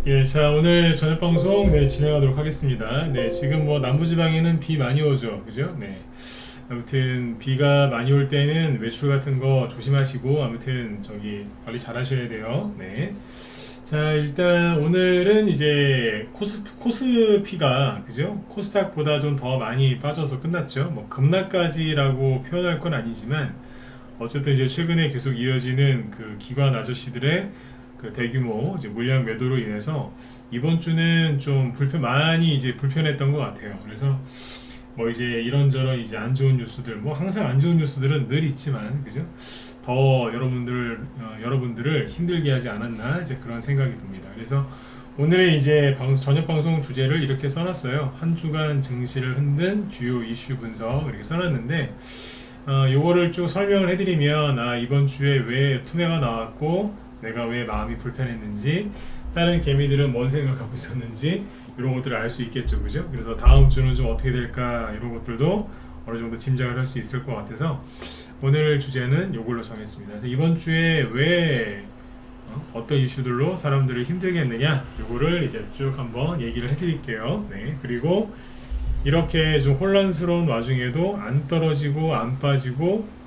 예, 자, 오늘 저녁 방송 진행하도록 하겠습니다. 네, 지금 뭐 남부지방에는 비 많이 오죠, 그죠? 네. 아무튼 비가 많이 올 때는 외출 같은 거 조심하시고 아무튼 저기 관리 잘 하셔야 돼요. 네. 자, 일단 오늘은 이제 코스피가 그죠? 코스닥보다 좀 더 많이 빠져서 끝났죠. 뭐 급락까지라고 표현할 건 아니지만 어쨌든 이제 최근에 계속 이어지는 그 기관 아저씨들의 그 대규모 이제 물량 매도로 인해서 이번 주는 좀 많이 이제 불편했던 것 같아요. 그래서 뭐 이제 이런저런 이제 안 좋은 뉴스들, 뭐 항상 안 좋은 뉴스들은 늘 있지만, 그죠? 더 여러분들을 힘들게 하지 않았나 이제 그런 생각이 듭니다. 그래서 오늘의 이제 저녁 방송 주제를 이렇게 써놨어요. 한 주간 증시를 흔든 주요 이슈 분석 이렇게 써놨는데, 요거를 쭉 설명을 해드리면 이번 주에 왜 투매가 나왔고 내가 왜 마음이 불편했는지 다른 개미들은 뭔 생각하고 있었는지 이런 것들을 알 수 있겠죠, 그죠? 그래서 다음 주는 좀 어떻게 될까 이런 것들도 어느 정도 짐작을 할 수 있을 것 같아서 오늘 주제는 요걸로 정했습니다. 그래서 이번 주에 왜 어떤 이슈들로 사람들을 힘들게 했느냐 요거를 이제 쭉 한번 얘기를 해드릴게요. 네, 그리고 이렇게 좀 혼란스러운 와중에도 안 떨어지고 안 빠지고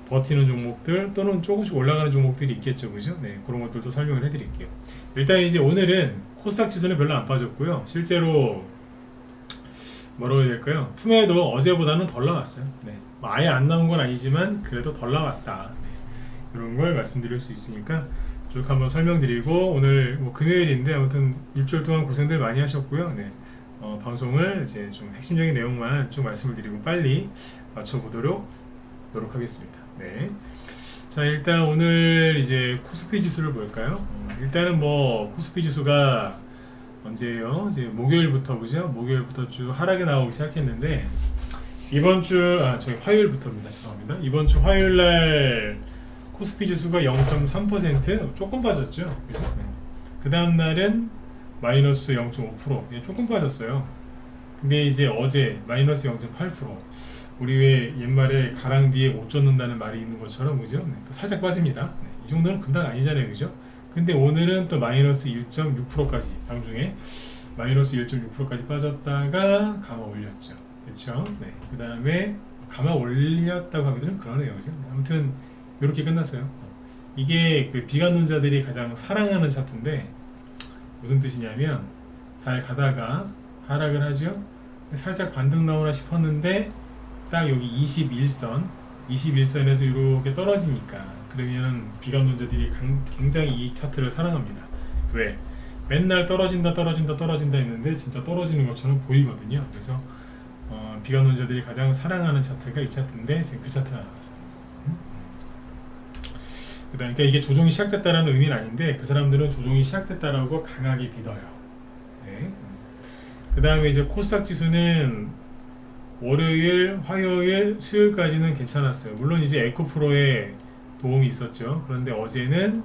버티는 종목들 또는 조금씩 올라가는 종목들이 있겠죠, 그죠? 네, 그런 것들도 설명을 해드릴게요. 일단 이제 오늘은 코스닥 지수는 별로 안 빠졌고요. 실제로 뭐라고 해야 될까요? 투매도 어제보다는 덜 나왔어요. 네, 뭐 아예 안 나온 건 아니지만 그래도 덜 나왔다. 네, 이런 걸 말씀드릴 수 있으니까 쭉 한번 설명드리고 오늘 뭐 금요일인데 아무튼 일주일 동안 고생들 많이 하셨고요. 네, 방송을 이제 좀 핵심적인 내용만 좀 말씀을 드리고 빨리 맞춰보도록 노력하겠습니다. 네. 자, 일단 오늘 이제 코스피 지수를 볼까요? 일단은 뭐 코스피 지수가 언제예요? 이제 목요일부터 그죠? 목요일부터 쭉 하락이 나오기 시작했는데 이번 주 저희 화요일부터입니다. 죄송합니다. 이번 주 화요일 날 코스피 지수가 0.3% 조금 빠졌죠. 그죠? 네. 그 다음 날은 마이너스 0.5% 조금 빠졌어요. 근데 이제 어제 마이너스 0.8% 우리 왜 옛말에 가랑비에 옷 젖는다는 말이 있는 것처럼 그죠? 네, 또 살짝 빠집니다. 네, 이 정도는 금방 아니잖아요, 그죠? 근데 오늘은 또 마이너스 1.6%까지 장중에 마이너스 1.6%까지 빠졌다가 감아 올렸죠. 그렇죠? 네. 그 다음에 감아 올렸다고 하기도 좀 그러네요, 그죠? 아무튼 이렇게 끝났어요. 이게 그 비관론자들이 가장 사랑하는 차트인데 무슨 뜻이냐면 잘 가다가 하락을 하죠. 살짝 반등 나오나 싶었는데 딱 여기 21선에서 이렇게 떨어지니까 그러면 비관론자들이 굉장히 이 차트를 사랑합니다. 왜? 맨날 떨어진다 했는데 진짜 떨어지는 것처럼 보이거든요. 그래서 비관론자들이 가장 사랑하는 차트가 이 차트인데 지금 그 차트가 나왔어요. 그러니까 이게 조정이 시작됐다는 의미는 아닌데 그 사람들은 조정이 시작됐다라고 강하게 믿어요. 네. 그 다음에 이제 코스닥 지수는 월요일, 화요일, 수요일까지는 괜찮았어요. 물론 이제 에코프로의 도움이 있었죠. 그런데 어제는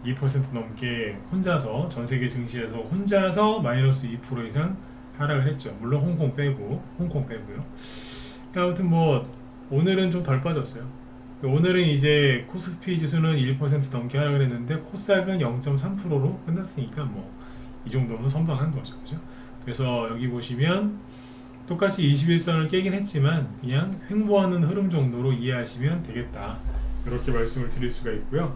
2% 넘게 혼자서 전 세계 증시에서 혼자서 마이너스 2% 이상 하락을 했죠. 물론 홍콩 빼고요. 그러니까 아무튼 뭐 오늘은 좀 덜 빠졌어요. 오늘은 이제 코스피 지수는 1% 넘게 하락을 했는데 코스닥은 0.3%로 끝났으니까 뭐 이 정도는 선방한 거죠, 그죠? 그래서 여기 보시면 똑같이 21선을 깨긴 했지만 그냥 횡보하는 흐름 정도로 이해하시면 되겠다. 이렇게 말씀을 드릴 수가 있고요.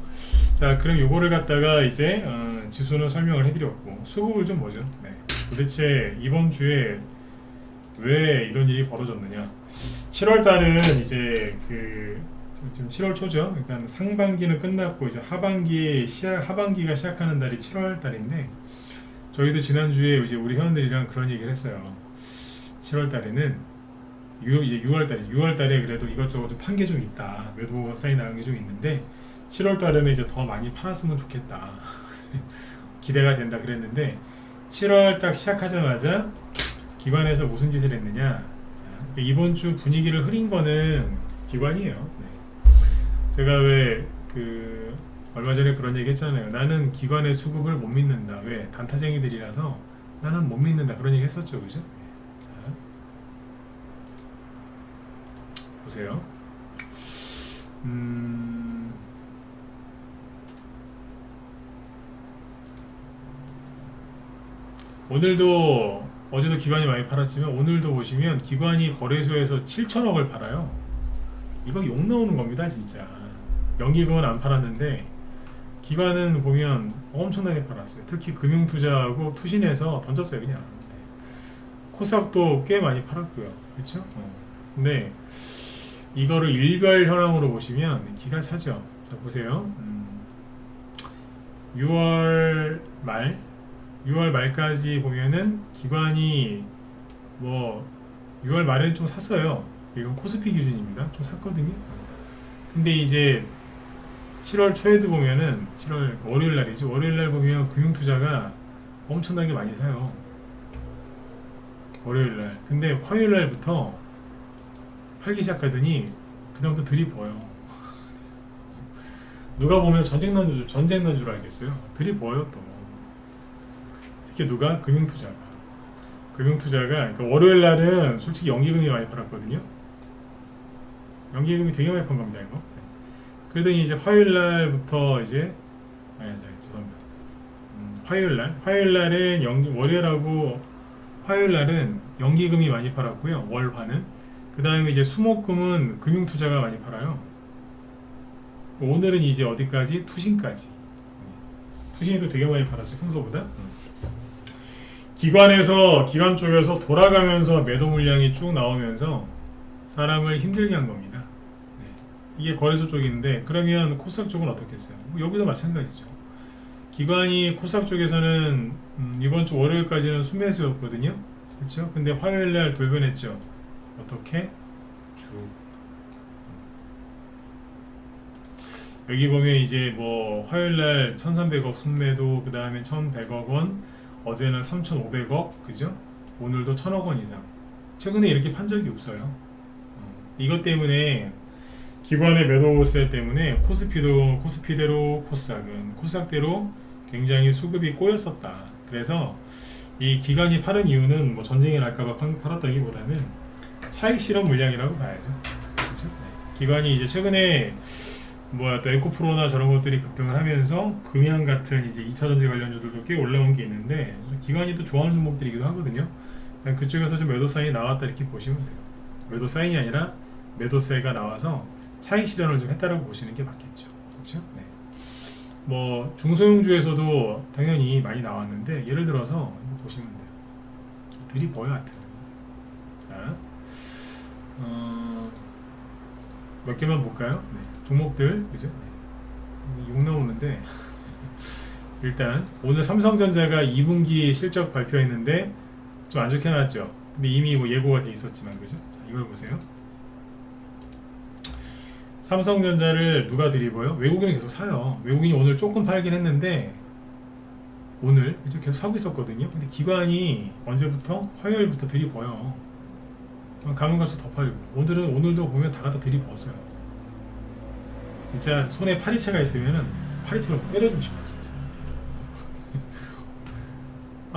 자, 그럼 요거를 갖다가 이제 지수는 설명을 해드렸고 수급을 좀 보죠. 네. 도대체 이번 주에 왜 이런 일이 벌어졌느냐? 7월 달은 이제 지금 7월 초죠. 그러니까 상반기는 끝났고 이제 하반기가 시작하는 달이 7월 달인데 저희도 지난주에 이제 우리 회원들이랑 그런 얘기를 했어요. 7월 달에는 이제 6월 달에 그래도 이것저것 좀 판 게 좀 있다. 매도 사인 나간 게 좀 있는데 7월 달에는 이제 더 많이 팔았으면 좋겠다. 기대가 된다 그랬는데 7월 딱 시작하자마자 기관에서 무슨 짓을 했느냐? 자, 이번 주 분위기를 흐린 거는 기관이에요. 네. 제가 왜 얼마 전에 그런 얘기 했잖아요. 나는 기관의 수급을 못 믿는다. 왜? 단타쟁이들이라서 나는 못 믿는다. 그런 얘기 했었죠, 그죠? 자, 보세요. 오늘도 어제도 기관이 많이 팔았지만 오늘도 보시면 기관이 거래소에서 7천억을 팔아요. 이거 욕 나오는 겁니다 진짜. 연기금은 안 팔았는데 기관은 보면 엄청나게 팔았어요. 특히 금융투자하고 투신해서 던졌어요 그냥. 코스닥도 꽤 많이 팔았고요. 그렇죠? 근데 이거를 일별 현황으로 보시면 기가 차죠. 자 보세요. 6월 말 6월 말까지 보면은 기관이 뭐 6월 말에는 좀 샀어요. 이건 코스피 기준입니다. 좀 샀거든요. 근데 이제 7월 초에도 보면은 7월 월요일 날이죠. 월요일 날 보면 금융투자가 엄청나게 많이 사요. 월요일 날. 근데 화요일 날부터 팔기 시작하더니 그다음부터 들이부어요. 누가 보면 전쟁 난 줄 알겠어요. 들이부어요 또. 특히 누가 금융투자가 그러니까 월요일 날은 솔직히 연기금이 많이 팔았거든요. 연기금이 되게 많이 판 겁니다 이거. 그러더니 이제 화요일 날부터 이제 죄송합니다. 화요일 날은 월요일하고 화요일 날은 연기금이 많이 팔았고요. 월화는. 그 다음에 이제 수목금은 금융투자가 많이 팔아요. 오늘은 이제 어디까지? 투신까지. 투신이도 되게 많이 팔았죠 평소보다. 기관 쪽에서 돌아가면서 매도 물량이 쭉 나오면서 사람을 힘들게 한 겁니다. 네. 이게 거래소 쪽인데 그러면 코스닥 쪽은 어떻겠어요? 여기도 마찬가지죠. 기관이 코스닥 쪽에서는 이번 주 월요일까지는 순매수였거든요. 그렇죠? 근데 화요일 날 돌변했죠. 어떻게? 쭉. 여기 보면 이제 뭐 화요일 날 1,300억 순매도, 그 다음에 1,100억 원, 어제는 3,500억, 그죠? 오늘도 1,000억 원 이상. 최근에 이렇게 판 적이 없어요. 이것 때문에 기관의 매도세 때문에 코스피대로 코스닥대로 굉장히 수급이 꼬였었다. 그래서 이 기관이 파는 이유는 뭐 전쟁이 날까봐 팔았다기보다는 차익 실현 물량이라고 봐야죠. 그렇죠? 네. 기관이 이제 최근에 또 에코프로나 저런 것들이 급등을 하면서 금양 같은 이제 2차전지 관련주들도 꽤 올라온 게 있는데 기관이 또 좋아하는 종목들이기도 하거든요. 그쪽에서 좀 매도 사인이 나왔다 이렇게 보시면 돼요. 매도 사인이 아니라 매도세가 나와서 차익 실현을 좀 했다라고 보시는 게 맞겠죠. 그렇죠? 네. 뭐 중소형주에서도 당연히 많이 나왔는데 예를 들어서 이거 보시면 돼요. 들이보여 하여튼. 자, 몇 개만 볼까요? 네. 종목들 그죠? 네. 욕 나오는데 일단 오늘 삼성전자가 2분기 실적 발표했는데 좀 안 좋게 나왔죠. 근데 이미 뭐 예고가 돼 있었지만 그죠? 자, 이걸 보세요. 삼성전자를 누가 들이보여? 외국인이 계속 사요. 외국인이 오늘 조금 팔긴 했는데 오늘 이제 계속 사고 있었거든요. 근데 기관이 언제부터? 화요일부터 들이보여. 가면 갈수록 더 팔고 오늘도 보면 다 갖다 들이부었어요. 진짜 손에 파리채가 있으면은 파리채로 때려주고 싶어 진짜.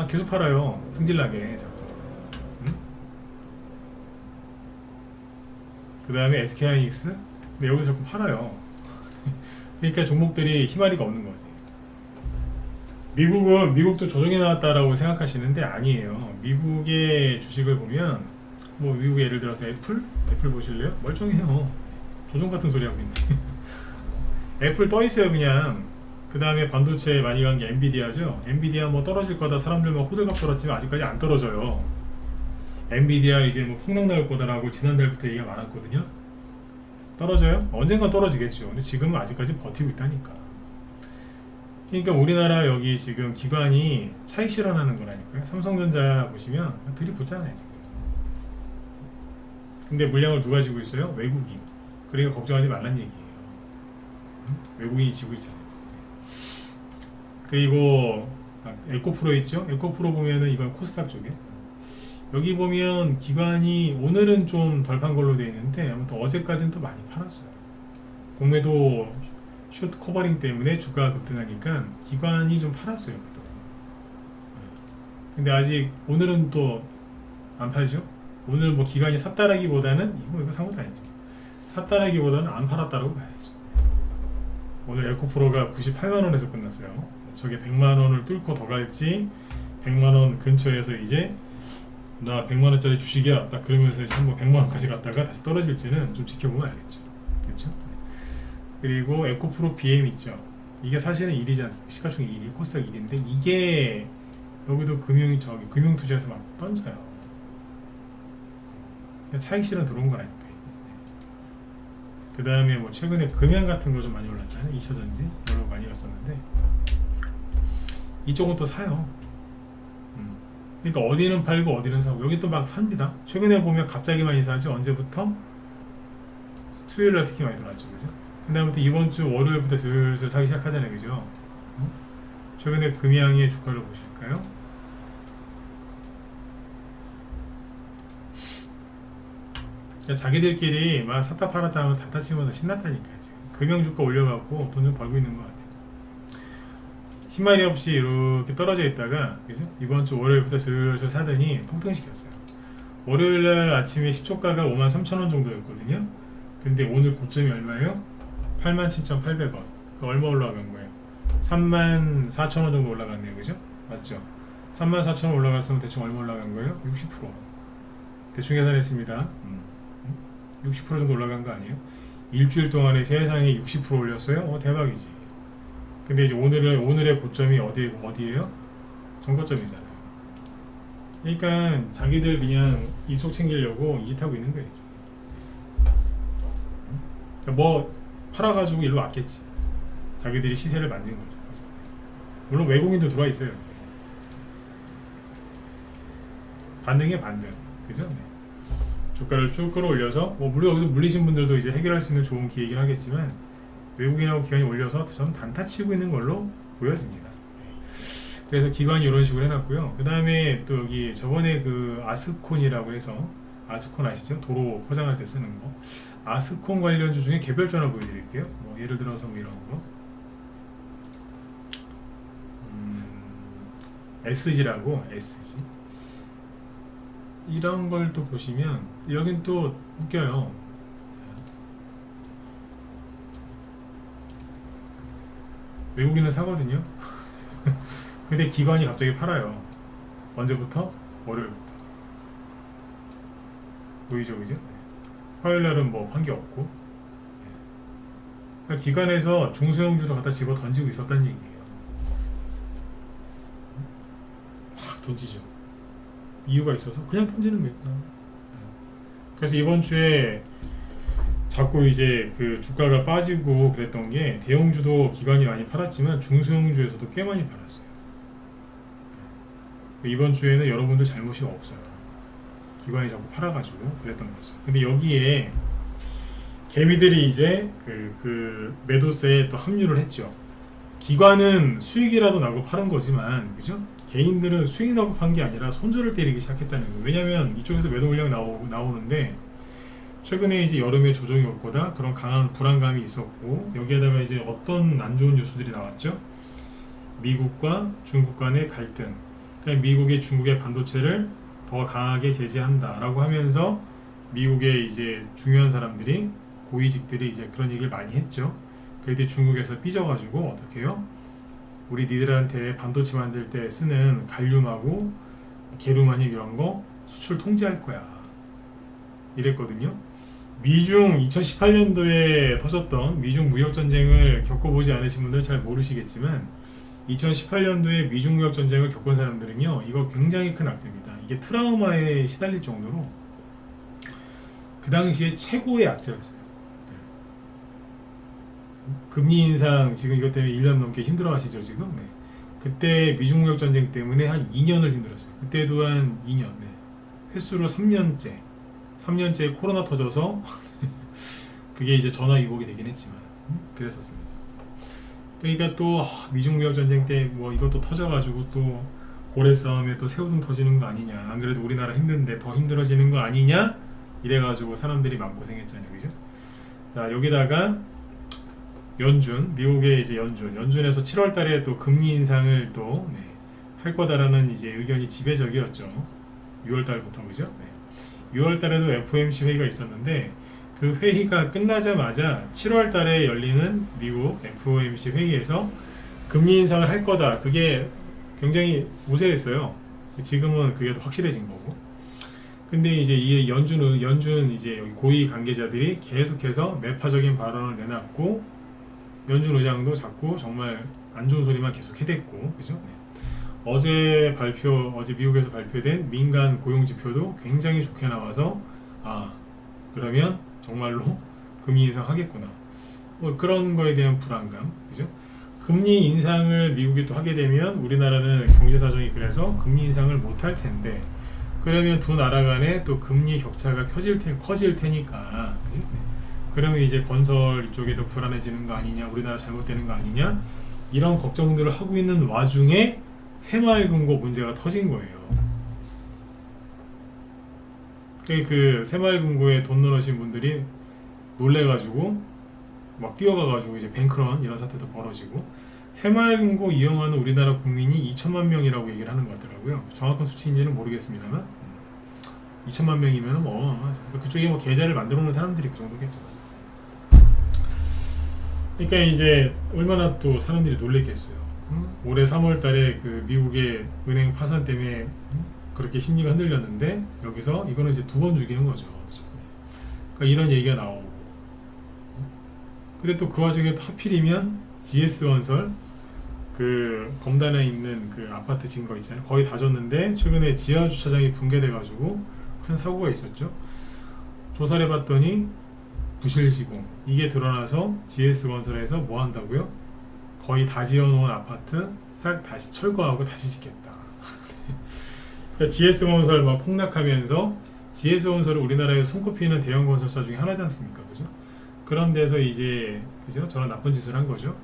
계속 팔아요. 승질나게 자꾸. 응? 그 다음에 SK하이닉스. 근데 여기서 자꾸 팔아요. 그러니까 종목들이 희마리가 없는 거지. 미국도 조정이 나왔다라고 생각하시는데 아니에요. 미국의 주식을 보면 뭐 미국의 예를 들어서 애플 보실래요? 멀쩡해요. 조정 같은 소리 하고 있네. 애플 떠 있어요 그냥. 그 다음에 반도체 많이 간 게 엔비디아죠. 엔비디아 뭐 떨어질 거다 사람들 막 호들갑 떨었지만 아직까지 안 떨어져요. 엔비디아 이제 뭐 폭락 나올 거다라고 지난달부터 얘기가 많았거든요. 떨어져요? 언젠가 떨어지겠죠. 근데 지금은 아직까지 버티고 있다니까. 그러니까 우리나라 여기 지금 기관이 차익 실현하는 거라니까요. 삼성전자 보시면 들이붙잖아요 지금. 근데 물량을 누가 지고 있어요? 외국인. 그러니까 걱정하지 말란 얘기예요. 외국인이 지고 있잖아요. 그리고 에코프로 있죠? 에코프로 보면은 이건 코스닥 쪽에. 여기 보면 기관이 오늘은 좀 덜 판 걸로 되어 있는데 아무튼 어제까지는 또 많이 팔았어요. 공매도 숏 커버링 때문에 주가가 급등하니까 기관이 좀 팔았어요. 근데 아직 오늘은 또 안 팔죠? 오늘 뭐 기관이 샀다라기보다는 이거 상관도 아니죠. 샀다라기보다는 안 팔았다라고 봐야죠. 오늘 에코프로가 98만원에서 끝났어요. 저게 100만원을 뚫고 더 갈지 100만 원 근처에서 이제 나 100만 원짜리 주식이야 딱 그러면서 이제 한번 100만 원까지 갔다가 다시 떨어질지는 좀 지켜보면 알겠죠. 그렇죠? 그리고 에코프로 BM 있죠. 이게 사실은 1이지 않습니까? 시가총액 1위, 코스닥 1인데 이게 여기도 금융 투자에서 막 던져요. 차익 실현 들어온 건 아니까. 그 다음에 뭐 최근에 금양 같은 거 좀 많이 올랐잖아요. 2차전지 여러 많이 갔었는데 이쪽은 또 사요. 그러니까 어디는 팔고 어디는 사고 여기 또 막 삽니다. 최근에 보면 갑자기 많이 사죠. 언제부터? 수요일날 특히 많이 들어왔죠, 그죠? 그 다음부터 이번 주 월요일부터 슬슬 사기 시작하잖아요, 그죠? 최근에 금양의 주가를 보실까요? 자기들끼리 막 샀다 팔았다 하면 단타 치면서 신났다니까요. 지금 금양 주가 올려갖고 돈 좀 벌고 있는 것 같아요. 힘만이 없이 이렇게 떨어져 있다가 그죠? 이번 주 월요일부터 슬슬 사더니 폭등시켰어요. 월요일날 아침에 시초가가 53,000원 정도였거든요. 근데 오늘 고점이 얼마예요? 87,800원. 얼마 올라간 거예요? 34,000원 정도 올라갔네요, 그죠? 맞죠? 34,000원 올라갔으면 대충 얼마 올라간 거예요? 60%. 대충 계산했습니다. 60% 정도 올라간 거 아니에요? 일주일 동안에 세상에 60% 올렸어요? 대박이지. 근데 이제 오늘의 고점이 어디예요? 정거점이잖아요. 그러니까 자기들 그냥 이속 챙기려고 이 짓 하고 있는 거예요. 그러니까 뭐 팔아가지고 일로 왔겠지. 자기들이 시세를 만든 거죠. 물론 외국인도 들어와 있어요. 반등에 반등, 그죠? 네. 주가를 쭉 끌어올려서 물론 여기서 물리신 분들도 이제 해결할 수 있는 좋은 기회이긴 하겠지만 외국인하고 기관이 올려서 전 단타 치고 있는 걸로 보여집니다. 그래서 기관이 이런 식으로 해놨고요. 그 다음에 또 여기 저번에 그 아스콘이라고 해서 아스콘 아시죠? 도로 포장할 때 쓰는 거. 아스콘 관련주 중에 개별주 하나 보여드릴게요. 뭐 예를 들어서 뭐 이런 거. SG라고 SG. 이런 걸 또 보시면 여긴 또 웃겨요. 외국인은 사거든요. 근데 기관이 갑자기 팔아요. 언제부터? 월요일부터. 보이죠, 그죠? 화요일날은 뭐 판 게 없고. 그러니까 기관에서 중소형주도 갖다 집어 던지고 있었다는 얘기예요. 막 던지죠. 이유가 있어서 그냥 던지는 거예요. 그래서 이번 주에 자꾸 이제 그 주가가 빠지고 그랬던 게 대형주도 기관이 많이 팔았지만 중소형주에서도 꽤 많이 팔았어요. 이번 주에는 여러분들 잘못이 없어요. 기관이 자꾸 팔아가지고 그랬던 거죠. 근데 여기에 개미들이 이제 그 매도세에 또 합류를 했죠. 기관은 수익이라도 나고 파는 거지만, 그죠? 개인들은 수익 나고 판 게 아니라 손절을 때리기 시작했다는 거예요. 왜냐면 이쪽에서 매도 물량 나오는데 최근에 이제 여름에 조정이 올 거다 그런 강한 불안감이 있었고 여기에다가 이제 어떤 안 좋은 뉴스들이 나왔죠. 미국과 중국 간의 갈등. 그러니까 미국이 중국의 반도체를 더 강하게 제재한다 라고 하면서 미국의 이제 중요한 사람들이 고위직들이 이제 그런 얘기를 많이 했죠. 그때 중국에서 삐져가지고 어떻게 해요? 우리 니들한테 반도체 만들 때 쓰는 갈륨하고 게르마늄 이런 거 수출 통제할 거야 이랬거든요. 미중 2018년도에 터졌던 미중 무역전쟁을 겪어보지 않으신 분들은 잘 모르시겠지만 2018년도에 미중 무역전쟁을 겪은 사람들은요 이거 굉장히 큰 악재입니다. 이게 트라우마에 시달릴 정도로 그 당시에 최고의 악재였어요. 금리 인상 지금 이것 때문에 1년 넘게 힘들어 하시죠 지금? 네. 그때 미중 무역 전쟁 때문에 한 2년을 힘들었어요. 그때도 한 2년. 네. 횟수로 3년째 코로나 터져서 그게 이제 전화위복이 되긴 했지만 그랬었습니다. 그러니까 또 미중 무역 전쟁 때 뭐 이것도 터져가지고 또 고래 싸움에 또 새우등 터지는 거 아니냐? 안 그래도 우리나라 힘든데 더 힘들어지는 거 아니냐? 이래가지고 사람들이 마음고생했잖아요, 그죠? 자 여기다가 연준, 미국의 이제 연준에서 7월달에 또 금리 인상을 또 할 거다라는 이제 의견이 지배적이었죠. 6월달부터 그죠? 6월달에도 FOMC 회의가 있었는데 그 회의가 끝나자마자 7월달에 열리는 미국 FOMC 회의에서 금리 인상을 할 거다. 그게 굉장히 우세했어요. 지금은 그게 더 확실해진 거고. 근데 이제 이 연준 이제 여기 고위 관계자들이 계속해서 매파적인 발언을 내놨고, 연준 의장도 자꾸 정말 안 좋은 소리만 계속 해댔고, 그죠? 네. 어제 미국에서 발표된 민간 고용 지표도 굉장히 좋게 나와서, 아, 그러면 정말로 금리 인상하겠구나. 뭐 그런 거에 대한 불안감, 그죠? 금리 인상을 미국이 또 하게 되면 우리나라는 경제 사정이 그래서 금리 인상을 못 할 텐데, 그러면 두 나라 간에 또 금리 격차가 커질 테니까, 그지? 그러면 이제 건설 이쪽에 더 불안해지는 거 아니냐, 우리나라 잘못되는 거 아니냐, 이런 걱정들을 하고 있는 와중에 새마을금고 문제가 터진 거예요. 그 새마을금고에 돈 넣으신 분들이 놀래가지고 막 뛰어가가지고 이제 뱅크런 이런 사태도 벌어지고, 새마을금고 이용하는 우리나라 국민이 2천만 명이라고 얘기를 하는 것 같더라고요. 정확한 수치인지는 모르겠습니다만 2천만 명이면 뭐 어마어마하죠. 그쪽에 뭐 계좌를 만들어 놓은 사람들이 그 정도겠죠. 그러니까 이제 얼마나 또 사람들이 놀랬겠어요. 올해 3월달에 그 미국의 은행 파산 때문에 그렇게 심리가 흔들렸는데, 여기서 이거는 이제 두 번 죽이는 거죠. 그러니까 이런 얘기가 나오고, 근데 또 그 와중에 또 하필이면 GS건설 그 검단에 있는 그 아파트 증거 있잖아요. 거의 다 줬는데 최근에 지하 주차장이 붕괴돼가지고 큰 사고가 있었죠. 조사를 해봤더니 부실 시공 이게 드러나서 GS건설에서 뭐 한다고요? 거의 다 지어놓은 아파트 싹 다시 철거하고 다시 짓겠다. 그러니까 GS건설 막 폭락하면서, GS건설은 우리나라에서 손꼽히는 대형 건설사 중에 하나지 않습니까, 그죠? 그런 데서 이제 그죠? 저런 나쁜 짓을 한 거죠.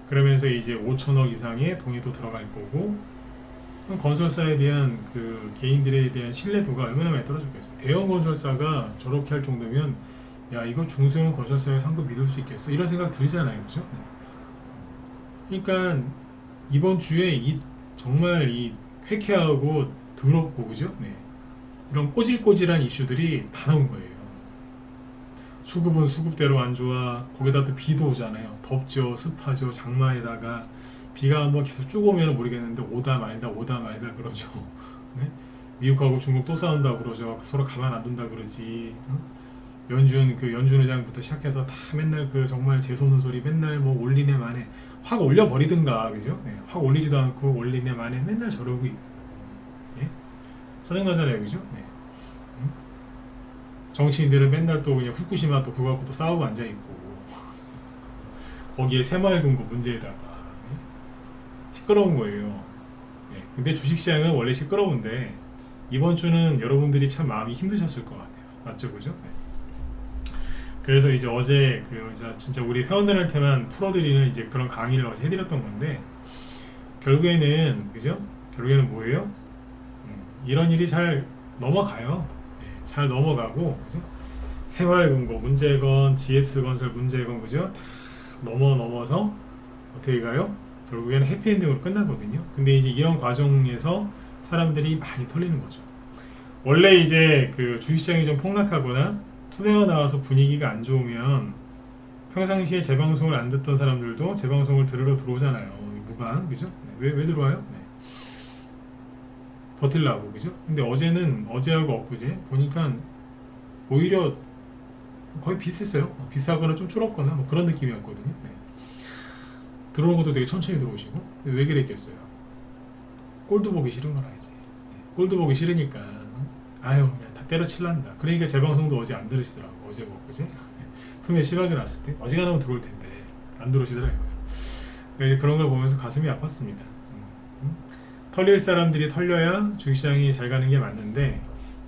그러면서 이제 5천억 이상의 돈이 또 들어갈 거고, 건설사에 대한 그 개인들에 대한 신뢰도가 얼마나 많이 떨어졌겠어요. 대형 건설사가 저렇게 할 정도면, 야, 이거 중소형 건설사의 상급 믿을 수 있겠어? 이런 생각 들잖아요, 그죠? 그러니까 이번 주에 정말 이 쾌쾌하고 더럽고, 그죠? 네. 이런 꼬질꼬질한 이슈들이 다 나온 거예요. 수급은 수급대로 안 좋아. 거기다 또 비도 오잖아요. 덥죠, 습하죠. 장마에다가 비가 한번 계속 쭉 오면 모르겠는데 오다 말다 그러죠. 네? 미국하고 중국 또 싸운다 그러죠. 서로 가만 안 둔다 그러지. 연준 의장부터 시작해서 다 맨날 그 정말 재수없는 소리 맨날 뭐 올리네 마네 확 올려버리든가, 그죠? 네. 확 올리지도 않고 올리네 마네 맨날 저러고 있고, 예? 짜증나잖아요, 그죠? 네. 정치인들은 맨날 또 그냥 후쿠시마 또 그거 갖고 또 싸우고 앉아있고, 거기에 새마을금고 문제에다가 시끄러운 거예요. 예. 근데 주식시장은 원래 시끄러운데 이번 주는 여러분들이 참 마음이 힘드셨을 것 같아요. 맞죠, 그죠? 네. 그래서 이제 어제 진짜 우리 회원들한테만 풀어드리는 이제 그런 강의를 어제 해드렸던 건데, 결국에는 그죠? 결국에는 뭐예요? 이런 일이 잘 넘어가요. 잘 넘어가고, 그죠? 새마을금고 문제건 GS건설 문제건, 그죠? 다 넘어서 어떻게 가요? 결국에는 해피엔딩으로 끝나거든요. 근데 이제 이런 과정에서 사람들이 많이 털리는 거죠. 원래 이제 그 주식시장이 좀 폭락하거나 투매가 나와서 분위기가 안 좋으면 평상시에 재방송을 안 듣던 사람들도 재방송을 들으러 들어오잖아요. 무반, 그죠? 네. 왜 들어와요? 네. 버틸라고, 그죠? 근데 어제하고 엊그제 보니까 오히려 거의 비슷했어요. 비싸거나 좀 줄었거나 뭐 그런 느낌이었거든요. 네. 들어오는 것도 되게 천천히 들어오시고. 근데 왜 그랬겠어요? 꼴도 보기 싫은 건 알지. 꼴도 보기 싫으니까 아유 그냥 다 때려칠란다. 그러니까 제 방송도 어제 안 들으시더라고. 어제고 그지? 투매 심하게 났을 때 어지간하면 들어올 텐데 안 들어오시더라고요. 그런 걸 보면서 가슴이 아팠습니다. 털릴 사람들이 털려야 주식시장이 잘 가는 게 맞는데,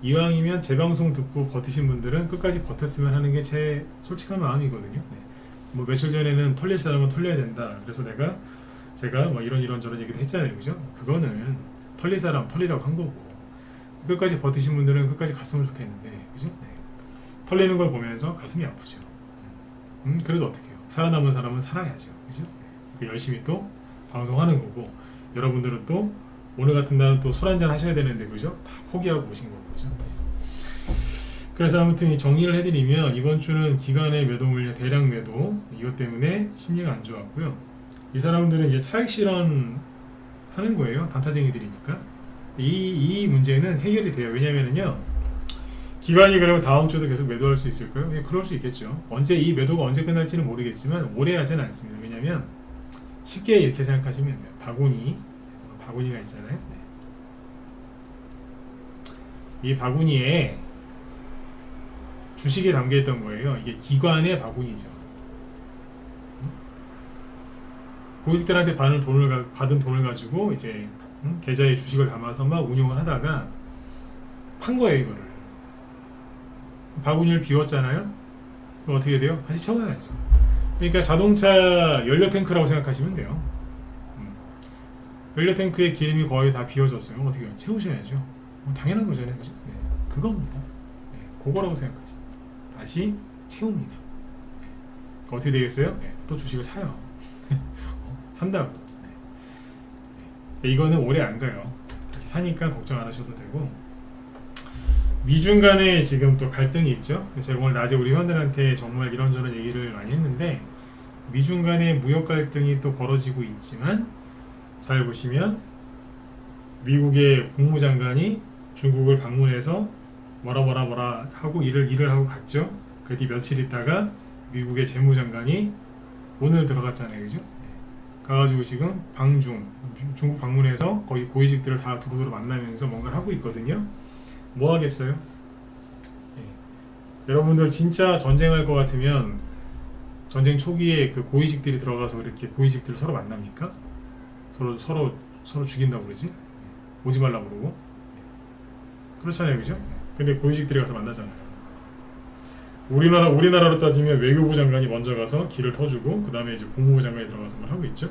이왕이면 제 방송 듣고 버티신 분들은 끝까지 버텼으면 하는 게 제 솔직한 마음이거든요. 네. 뭐 며칠 전에는 털릴 사람은 털려야 된다. 그래서 제가 뭐 이런 저런 얘기도 했잖아요, 그죠? 그거는 털릴 사람 털리라고 한 거고, 끝까지 버티신 분들은 끝까지 갔으면 좋겠는데, 그죠? 네. 털리는 걸 보면서 가슴이 아프죠. 그래도 어떡해요? 살아남은 사람은 살아야죠, 그죠? 네. 열심히 또 방송하는 거고, 여러분들은 또 오늘 같은 날은 또 술 한잔 하셔야 되는데, 그죠? 다 포기하고 오신 거고, 그죠? 그래서 아무튼 이 정리를 해드리면, 이번 주는 기관의 매도 물량, 대량 매도, 이것 때문에 심리가 안 좋았고요. 이 사람들은 이제 차익 실현 하는 거예요. 단타쟁이들이니까. 이 문제는 해결이 돼요. 왜냐면은요, 기관이 그러면 다음 주도 계속 매도할 수 있을까요? 예, 그럴 수 있겠죠. 이 매도가 언제 끝날지는 모르겠지만 오래 하진 않습니다. 왜냐면 쉽게 이렇게 생각하시면 돼요. 바구니가 있잖아요. 네. 이 바구니에 주식이 담겨 있던 거예요. 이게 기관의 바구니죠. 고객들한테 받은 돈을 가지고 이제 계좌에 주식을 담아서 막 운용을 하다가 판 거예요, 이거를. 바구니를 비웠잖아요. 그럼 어떻게 돼요? 다시 채워야죠. 그러니까 자동차 연료 탱크라고 생각하시면 돼요. 연료 탱크의 기름이 거의 다 비워졌어요. 어떻게 해요? 채우셔야죠. 당연한 거잖아요, 그죠? 네, 그겁니다. 네, 그거라고 생각하시면 다시 채웁니다. 네, 어떻게 되겠어요? 네, 또 주식을 사요. 산다고. 네. 이거는 오래 안 가요. 다시 사니까 걱정 안 하셔도 되고. 미중 간에 지금 또 갈등이 있죠. 제가 오늘 낮에 우리 회원들한테 정말 이런저런 얘기를 많이 했는데, 미중 간의 무역 갈등이 또 벌어지고 있지만, 잘 보시면 미국의 국무장관이 중국을 방문해서 뭐라 하고 일을 하고 갔죠. 그뒤 며칠 있다가 미국의 재무장관이 오늘 들어갔잖아요, 그죠? 가가지고 지금 중국 방문해서 거기 고위직들을 다 두루두루 만나면서 뭔가를 하고 있거든요. 뭐 하겠어요? 네. 여러분들 진짜 전쟁할 것 같으면 전쟁 초기에 그 고위직들이 들어가서 이렇게 고위직들을 서로 만납니까? 서로 죽인다고 그러지? 오지 말라고 그러고. 그렇잖아요, 그죠? 근데 고위직들이 가서 만나잖아요. 우리나라로 따지면 외교부 장관이 먼저 가서 길을 터주고, 그 다음에 이제 국무부 장관이 들어가서 뭘 하고 있죠.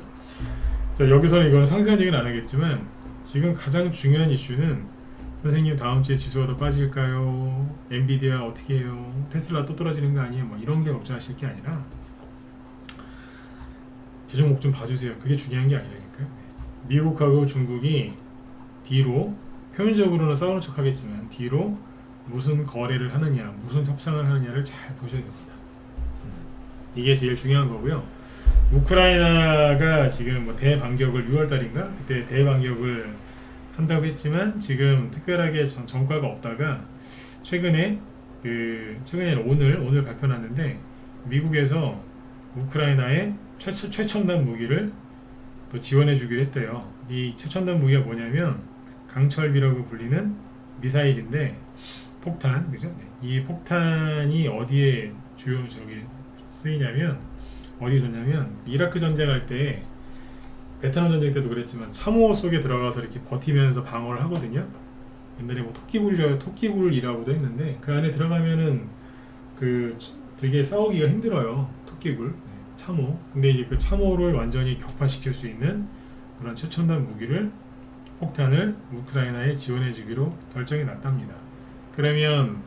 자, 여기서는 이거는 상세한 얘기는 안 하겠지만, 지금 가장 중요한 이슈는, 선생님 다음 주에 지수가 더 빠질까요? 엔비디아 어떻게 해요? 테슬라 또 떨어지는 거 아니에요? 뭐 이런 게 걱정하실 게 아니라, 제 종목 좀 봐주세요. 그게 중요한 게 아니라니까요. 미국하고 중국이 뒤로, 표면적으로는 싸우는 척 하겠지만 뒤로 무슨 거래를 하느냐, 무슨 협상을 하느냐를 잘 보셔야 됩니다. 이게 제일 중요한 거고요. 우크라이나가 지금 뭐 대반격을 6월달인가 그때 대반격을 한다고 했지만, 지금 특별하게 전과가 없다가 최근에 오늘 발표났는데, 미국에서 우크라이나에 최첨단 무기를 또 지원해주기로 했대요. 이 최첨단 무기가 뭐냐면 강철비라고 불리는 미사일인데, 폭탄, 그죠? 이 폭탄이 어디에 쓰이냐면, 어디에 좋냐면 이라크 전쟁할 때, 베트남 전쟁 때도 그랬지만 참호 속에 들어가서 이렇게 버티면서 방어를 하거든요. 옛날에 뭐 토끼굴이라고도 했는데, 그 안에 들어가면은 되게 싸우기가 힘들어요. 토끼굴, 참호. 근데 이제 그 참호를 완전히 격파시킬 수 있는 그런 최첨단 무기를, 폭탄을 우크라이나에 지원해주기로 결정이 났답니다. 그러면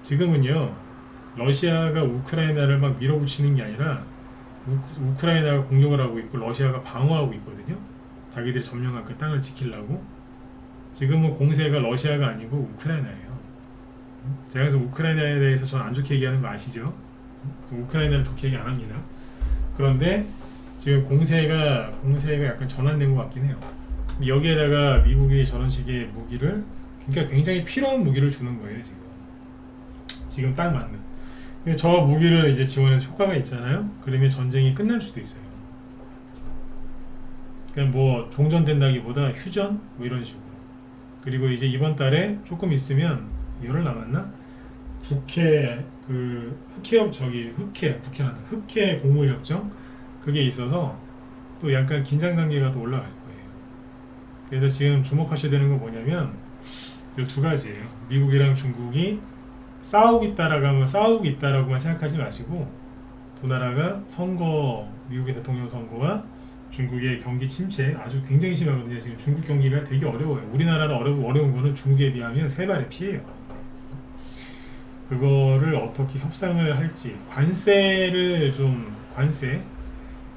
지금은요, 러시아가 우크라이나를 막 밀어붙이는 게 아니라 우크라이나가 공격을 하고 있고 러시아가 방어하고 있거든요. 자기들이 점령한 그 땅을 지키려고. 지금은 공세가 러시아가 아니고 우크라이나예요. 제가 그래서 우크라이나에 대해서 저는 안 좋게 얘기하는 거 아시죠? 우크라이나를 좋게 얘기 안 합니다. 그런데 지금 공세가 약간 전환된 것 같긴 해요. 여기에다가 미국이 저런 식의 무기를, 그러니까 굉장히 필요한 무기를 주는 거예요, 지금 딱 맞는. 근데 저 무기를 이제 지원해서 효과가 있잖아요. 그러면 전쟁이 끝날 수도 있어요. 그냥 뭐 종전된다기보다 휴전 뭐 이런 식으로. 그리고 이제 이번 달에 조금 있으면, 열흘 남았나? 북해 공물 협정, 그게 있어서 또 약간 긴장 관계가 또 올라갈 거예요. 그래서 지금 주목하셔야 되는 건 뭐냐면 이 두 가지예요. 미국이랑 중국이 싸우고 있다라고만 생각하지 마시고, 두 나라가 미국의 대통령 선거와 중국의 경기 침체 아주 굉장히 심하거든요. 지금 중국 경기가 되게 어려워요. 우리나라는 어려운 거는 중국에 비하면 세 발의 피해요. 그거를 어떻게 협상을 할지,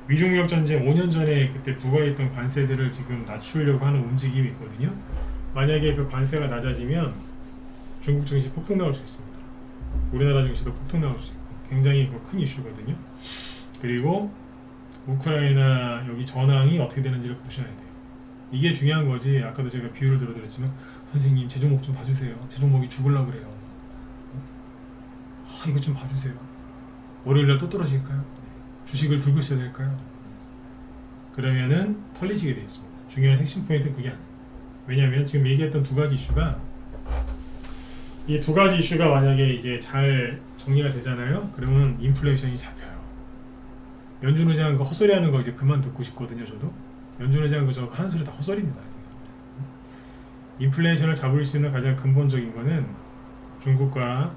미중무역 전쟁 5년 전에 그때 부과했던 관세들을 지금 낮추려고 하는 움직임이 있거든요. 만약에 그 관세가 낮아지면 중국 증시 폭등 나올 수 있습니다. 우리나라 증시도 폭등 나올 수 있고, 굉장히 큰 이슈거든요. 그리고 우크라이나 여기 전황이 어떻게 되는지를 보셔야 돼요. 이게 중요한 거지. 아까도 제가 비유를 들어드렸지만 선생님 제 종목 좀 봐주세요. 제 종목이 죽으려고 그래요. 이거 좀 봐주세요. 월요일날 또 떨어질까요? 주식을 들고 있어야 될까요? 그러면은 털리시게 되어 있습니다. 중요한 핵심 포인트는 그게 아니에요. 왜냐하면 지금 얘기했던 두 가지 이슈가 이 두 가지 이슈가 만약에 이제 잘 정리가 되잖아요. 그러면 인플레이션이 잡혀요. 연준 의장 그 헛소리하는 거 이제 그만 듣고 싶거든요. 저도 연준 의장 그저 하는 소리 다 헛소리입니다. 인플레이션을 잡을 수 있는 가장 근본적인 거는 중국과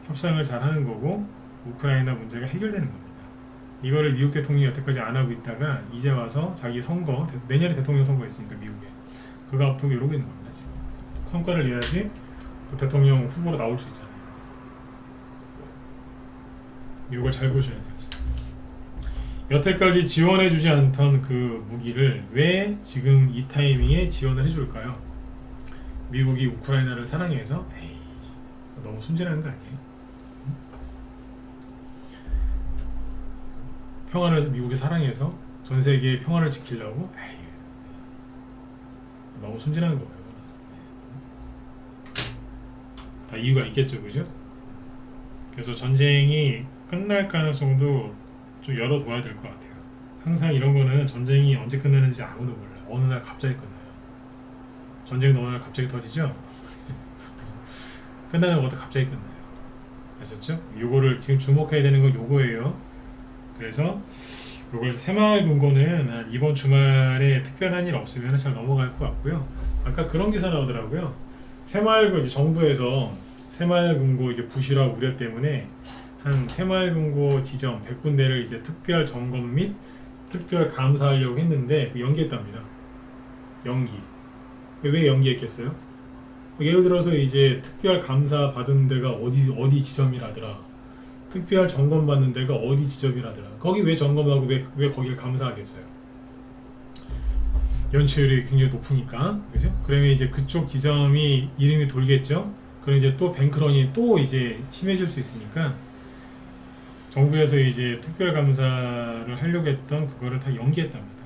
협상을 잘 하는 거고 우크라이나 문제가 해결되는 겁니다. 이거를 미국 대통령이 여태까지 안 하고 있다가 이제 와서 자기 선거 내년에 대통령 선거 있으니까 미국에 그거 앞두고 이러고 있는 겁니다. 지금 성과를 내야지 또 대통령 후보로 나올 수 있잖아요. 이걸 잘 보셔야 돼요. 여태까지 지원해주지 않던 그 무기를 왜 지금 이 타이밍에 지원을 해줄까요? 미국이 우크라이나를 사랑해서? 에이, 너무 순진한 거 아니에요? 평화를 미국이 사랑해서 전 세계의 평화를 지키려고? 에이, 너무 순진한 거예요. 다 이유가 있겠죠, 그죠? 그래서 전쟁이 끝날 가능성도 좀 열어둬야 될 것 같아요. 항상 이런 거는 전쟁이 언제 끝나는지 아무도 몰라요. 어느 날 갑자기 끝나요. 전쟁도 어느 날 갑자기 터지죠? 끝나는 것도 갑자기 끝나요. 아셨죠? 요거를 지금 주목해야 되는 건 요거예요. 그래서 요걸 새마을금고는 이번 주말에 특별한 일 없으면 잘 넘어갈 것 같고요. 아까 그런 기사 나오더라고요. 새마을금 이제 정부에서 새마을금고 이제 부실화 우려 때문에 한 새마을금고 지점 100군데를 이제 특별 점검 및 특별 감사하려고 했는데 연기했답니다. 연기. 왜 연기했겠어요? 예를 들어서 이제 특별 감사 받은 데가 어디 지점이라더라. 특별 점검 받는 데가 어디 지점이라더라. 거기 왜 점검하고 왜 거기를 감사하겠어요? 연체율이 굉장히 높으니까, 그죠? 그러면 이제 그쪽 지점이 이름이 돌겠죠? 그럼 이제 또 뱅크런이 또 이제 심해질 수 있으니까 정부에서 이제 특별 감사를 하려고 했던 그거를 다 연기했답니다.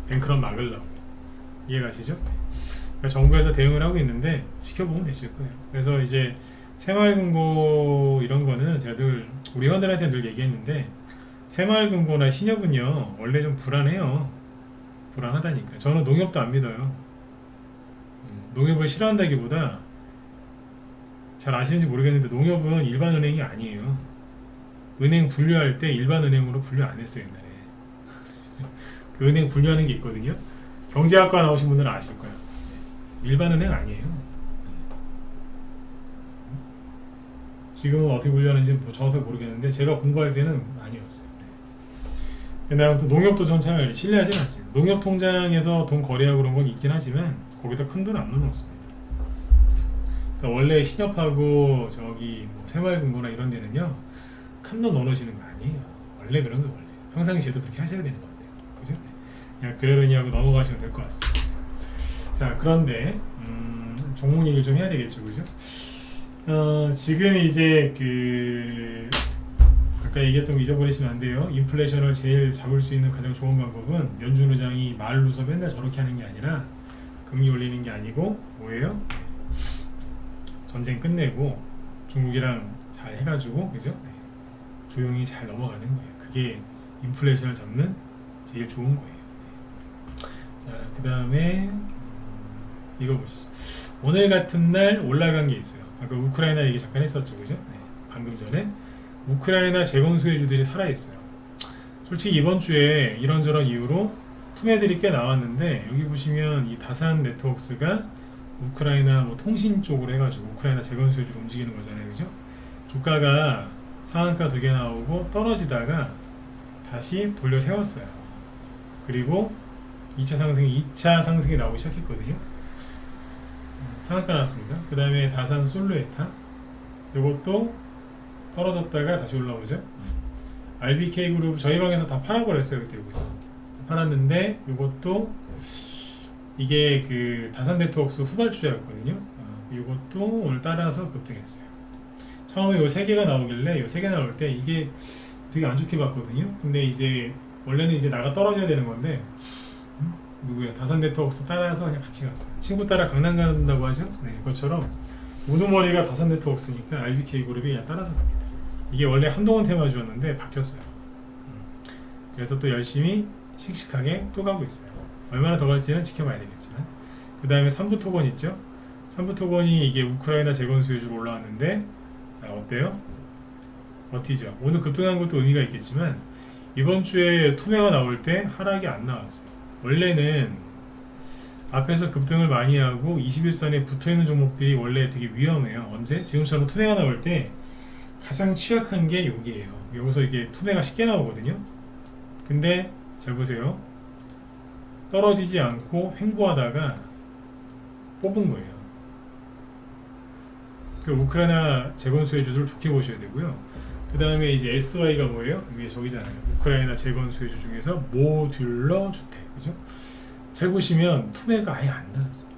뱅크런 막으려고. 이해가시죠? 그러니까 정부에서 대응을 하고 있는데 지켜보면 되실 거예요. 그래서 이제 새마을금고 이런 거는 제가 늘 우리 회원들한테 늘 얘기했는데 새마을금고나 신협은요 원래 좀 불안해요. 불안하다니까. 저는 농협도 안 믿어요. 농협을 싫어한다기보다 잘 아시는지 모르겠는데 농협은 일반 은행이 아니에요. 은행 분류할 때 일반 은행으로 분류 안 했어요 옛날에. 그 은행 분류하는 게 있거든요. 경제학과 나오신 분들은 아실 거예요. 일반 은행 아니에요. 지금은 어떻게 분류하는지 뭐 정확하게 모르겠는데 제가 공부할 때는 아니었어요. 근데 아무튼 농협도 전 잘 신뢰하지 않습니다. 농협 통장에서 돈 거래하고 그런 건 있긴 하지만 거기다 큰 돈 안 넣어놓습니다. 그러니까 원래 신협하고 저기 뭐 새마을금고나 이런 데는요 큰 돈 넣어놓으시는 거 아니에요. 원래 그런 거 원래 평상시에도 그렇게 하셔야 되는 건데요. 그죠? 그냥 그러려니 하고 넘어가시면 될 것 같습니다. 자, 그런데 종목 얘기를 좀 해야 되겠죠, 그죠? 지금 이제 아까 얘기했던 거 잊어버리시면 안 돼요. 인플레이션을 제일 잡을 수 있는 가장 좋은 방법은 연준 의장이 말로서 맨날 저렇게 하는 게 아니라 금리 올리는 게 아니고 뭐예요? 전쟁 끝내고 중국이랑 잘 해가지고 그죠? 네. 조용히 잘 넘어가는 거예요. 그게 인플레이션을 잡는 제일 좋은 거예요. 네. 자, 그 다음에 이거 보시죠. 오늘 같은 날 올라간 게 있어요. 아까 우크라이나 얘기 잠깐 했었죠, 그죠? 네. 방금 전에 우크라이나 재건 수혜주들이 살아있어요. 솔직히 이번 주에 이런저런 이유로 품애들이 꽤 나왔는데 여기 보시면 이 다산 네트워크스가 우크라이나 뭐 통신 쪽으로 해가지고 우크라이나 재건 수혜주를 움직이는 거잖아요, 그죠? 주가가 상한가 2개 나오고 떨어지다가 다시 돌려 세웠어요. 그리고 2차 상승이 나오기 시작했거든요. 상한가 나왔습니다. 그 다음에 다산 솔루에타 이것도 떨어졌다가 다시 올라오죠. RBK 그룹 저희 방에서 다 팔아버렸어요. 그때 여기서 팔았는데 이것도 이게 그 다산 네트워크스 후발주자였거든요. 이것도 오늘 따라서 급등했어요. 처음에 요 3개가 나오길래 요 3개 나올 때 이게 되게 안 좋게 봤거든요. 근데 이제 원래는 이제 나가 떨어져야 되는 건데 누구야 다산 네트워크스 따라서 그냥 같이 갔어요. 친구 따라 강남 간다고 하죠. 네, 그것처럼 우두머리가 다산 네트워크스니까 RBK 그룹이 그냥 따라서 갑니다. 이게 원래 한동훈 테마주였는데 바뀌었어요. 그래서 또 열심히 씩씩하게 또 가고 있어요. 얼마나 더 갈지는 지켜봐야 되겠지만. 그 다음에 삼부토건 있죠. 삼부토건이 이게 우크라이나 재건 수혜주로 올라왔는데 자 어때요? 버티죠. 오늘 급등한 것도 의미가 있겠지만 이번 주에 투매가 나올 때 하락이 안 나왔어요. 원래는 앞에서 급등을 많이 하고 21선에 붙어있는 종목들이 원래 되게 위험해요. 언제? 지금처럼 투매가 나올 때 가장 취약한 게 여기에요. 여기서 이게 투매가 쉽게 나오거든요. 근데 잘 보세요. 떨어지지 않고 횡보하다가 뽑은 거예요. 그 우크라이나 재건 수혜주들 좋게 보셔야 되고요. 그 다음에 이제 SY가 뭐예요? 이게 저기잖아요. 우크라이나 재건 수혜주 중에서 모듈러 주택, 그죠? 잘 보시면 투매가 아예 안 나왔어요.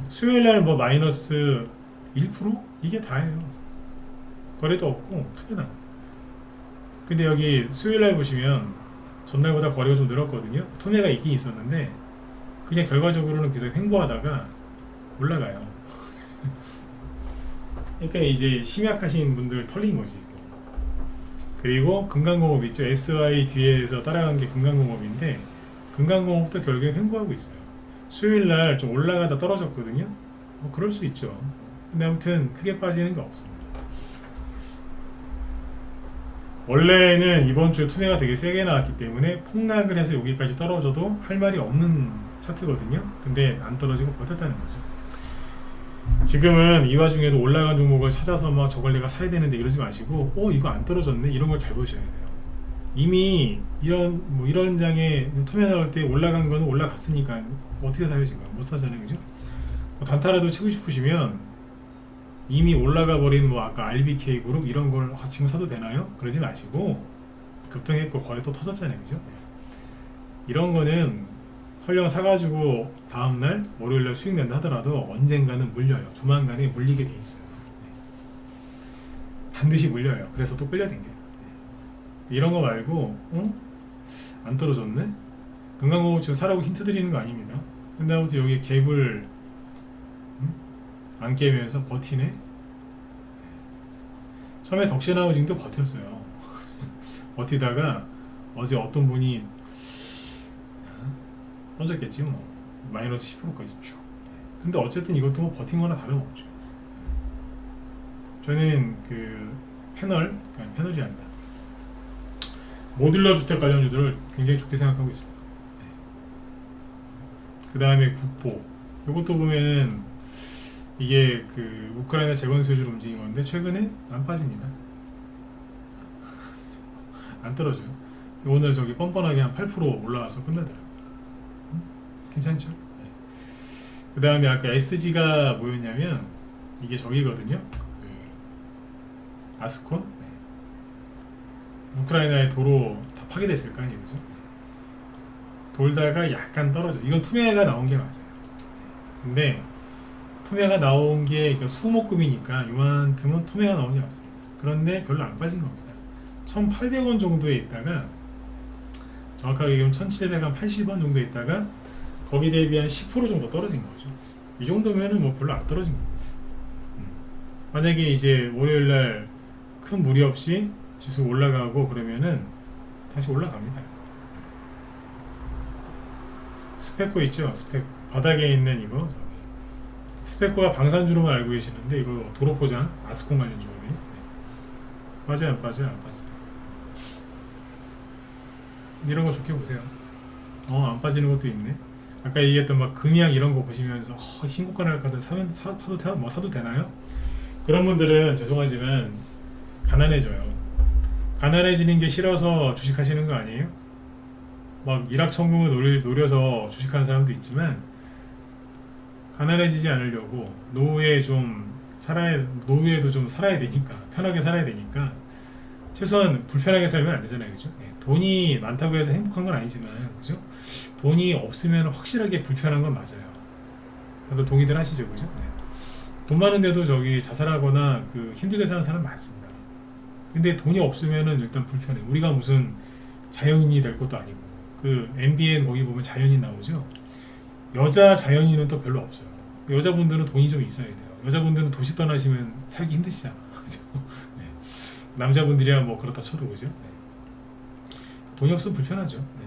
수요일날 뭐 마이너스 1% 이게 다예요. 거래도 없고 투매다. 근데 여기 수요일날 보시면 전날보다 거래가 좀 늘었거든요. 투매가 있긴 있었는데 그냥 결과적으로는 계속 횡보하다가 올라가요. 그러니까 이제 심약하신 분들 털린 거지. 그리고 금강공업 있죠. SY 뒤에서 따라간 게 금강공업인데 금강공업도 결국에 횡보하고 있어요. 수요일날 좀 올라가다 떨어졌거든요. 그럴 수 있죠. 근데 아무튼 크게 빠지는 게 없습니다. 원래는 이번 주에 투매가 되게 세게 나왔기 때문에 폭락을 해서 여기까지 떨어져도 할 말이 없는 차트거든요. 근데 안 떨어지고 버텼다는 거죠. 지금은 이 와중에도 올라간 종목을 찾아서 막 저걸 내가 사야 되는데 이러지 마시고 이거 안 떨어졌네 이런 걸 잘 보셔야 돼요. 이미 이런 장에 투매 나올 때 올라간 거는 올라갔으니까 어떻게 사요? 지금 못 사잖아요, 그죠? 단타라도 치고 싶으시면 이미 올라가 버린 아까 RBK 그룹 이런 걸 지금 사도 되나요? 그러지 마시고 급등했고 거래 또 터졌잖아요, 그죠? 이런 거는 설령 사가지고 다음날 월요일날 수익 낸다 하더라도 언젠가는 물려요. 조만간에 물리게 돼 있어요. 반드시 물려요. 그래서 또 끌려당겨요. 이런 거 말고 안 떨어졌네? 금강공업 지금 사라고 힌트 드리는 거 아닙니다. 근데 아무튼 여기 갭을 안 깨면서 버티네? 처음에 덕신하우징도 버텼어요. 버티다가 어제 어떤 분이 던졌겠지 뭐 마이너스 10%까지 쭉. 근데 어쨌든 이것도 뭐 버틴 거나 다름없죠. 저는 그 패널이란다. 모듈러 주택 관련주들을 굉장히 좋게 생각하고 있습니다. 그 다음에 국보. 이것도 보면은 이게 그 우크라이나 재건 수혜주로 움직인 건데 최근에 안 빠집니다. 안 떨어져요. 오늘 저기 뻔뻔하게 한 8% 올라와서 끝나더라고요. 괜찮죠? 그 다음에 아까 SG가 뭐였냐면 이게 저기거든요. 아스콘? 우크라이나의 도로 다 파괴됐을 거 아니에요, 그죠? 돌다가 약간 떨어져. 이건 투매가 나온 게 맞아요. 근데 투매가 나온 게 그러니까 수목금이니까 이만큼은 투매가 나온 게 맞습니다. 그런데 별로 안 빠진 겁니다. 1,800원 정도에 있다가 정확하게 얘기하면 1,780원 정도에 있다가 거기 대비 한 10% 정도 떨어진 거죠. 이 정도면은 뭐 별로 안 떨어진 겁니다. 만약에 이제 월요일날 큰 무리 없이 지수 올라가고 그러면은 다시 올라갑니다. 스펙코 있죠? 스펙 바닥에 있는 이거 스펙코가 방산주로만 알고 계시는데 이거 도로포장 아스콘 관련주거든요. 네. 빠져 안 빠져 안 빠져. 이런 거 좋게 보세요. 안 빠지는 것도 있네. 아까 얘기했던 막 금양 이런 거 보시면서 신고가 날 거든 사도 되나요? 그런 분들은 죄송하지만 가난해져요. 가난해지는 게 싫어서 주식하시는 거 아니에요? 막 일확천금을 노려서 주식하는 사람도 있지만 가난해지지 않으려고 노후에도 좀 살아야 되니까 편하게 살아야 되니까 최소한 불편하게 살면 안 되잖아요, 그죠? 네, 돈이 많다고 해서 행복한 건 아니지만, 그죠? 돈이 없으면 확실하게 불편한 건 맞아요. 다들 동의들 하시죠, 그죠? 네. 돈 많은데도 저기 자살하거나 힘들게 사는 사람 많습니다. 근데 돈이 없으면은 일단 불편해. 우리가 무슨 자연인이 될 것도 아니고 MBN 거기 보면 자연인 나오죠. 여자 자연인은 또 별로 없어요. 여자분들은 돈이 좀 있어야 돼요. 여자분들은 도시 떠나시면 살기 힘드시잖아. 그죠? 네. 남자분들이야 뭐 그렇다 쳐도 그죠? 네. 돈이 없으면 불편하죠. 네.